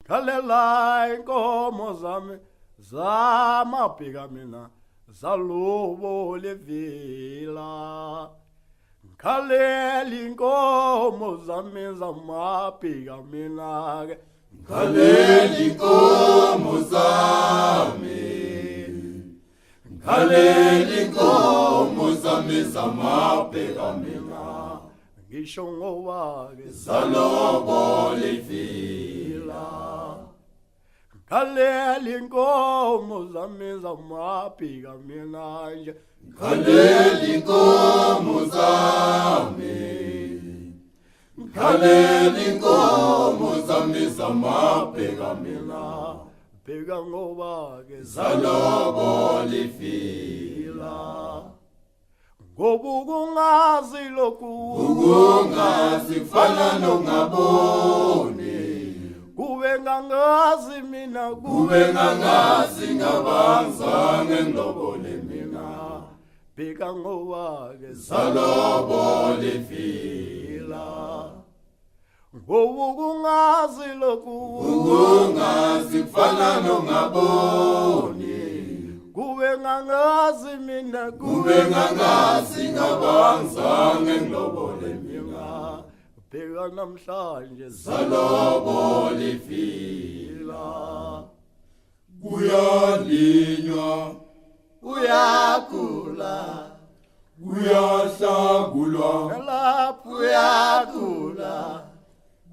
Khalela inkomo zami zamabhika mina zalubo levila. Khalela inkomo zami zamabhika mina ke. Khalela inkomo zami, khalela inkomo zami zamabheka mina, Ngisho ngoba ke zalobola ivila. khalela inkomo zami zamabhika mina nje. Khalela inkomo zami, khalela inkomo zami zamabheka mina, Bheka ngoba ke zalobola ivila. ngoba ukungazi lokhu Ukungazi kufana nongaboni, kube ngangazi mina kube ngangazi ngabangizange ngilobole mina, bheka ngoba ke zalobola ivila. ngoba ukungazi lokhu Ukungazi kufana nongaboni, kube ngangazi mina kube ngangazi ngabangizange ngilobole mina, bheka namhlanje zalobola ivila. Kuyalinywa, uyagula kuyahlangulwa, lapho uyagula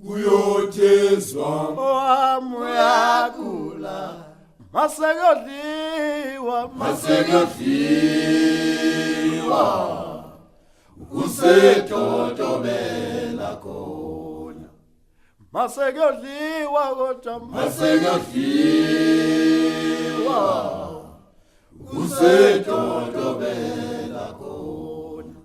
kuyothezwa, owami uyagula masekudliwa masekudliwa, kusetotobela khona, masekudliwa kodwa masekudliwa, kusetotobela khona.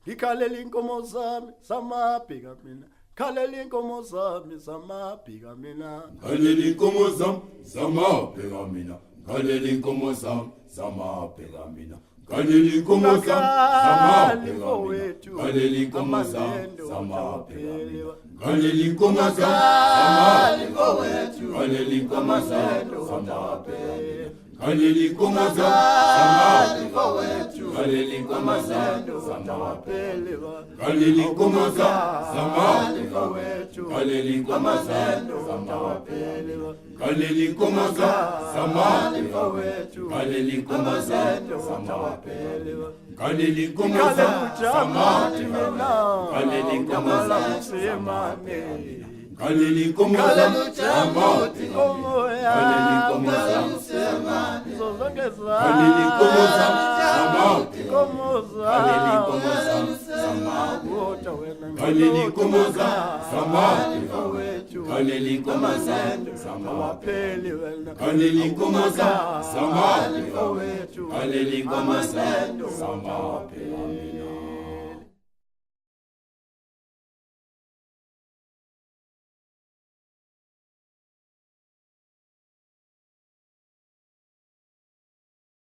ngikhalela inkomo zami zamabhika mina khalela inkomo zami zamabhika mina Khalela inkomo zami zamabheka mina, khalela inkomo zami zamabheka mina, khalela inkomo zami zamabheka mina, khalela inkomo zami zamabheka mina, khalela inkomo zami zamabheka mina, khalela inkomo zami zamabheka mina, khalela inkomo zami zamabheka mina, khalela inkomo zami zamabheka, khalela inkomo zami zamabheka, khalela inkomo zami zamabheka, khalela inkomo zami zamabheka, khalela inkomo zami zamabheka, khalela inkomo zami jamati mina khalela inkomo zami semane khalela inkomo zami zamabheka, inkomo khalela inkomo zami zonke khalela inkomo zami zamabheka, inkomo khalela inkomo zami zamabheka, khalela inkomo zami zamabheka, khalela inkomo zami zamabheka, khalela inkomo zami zamabheka, khalela inkomo zami zamabheka mina.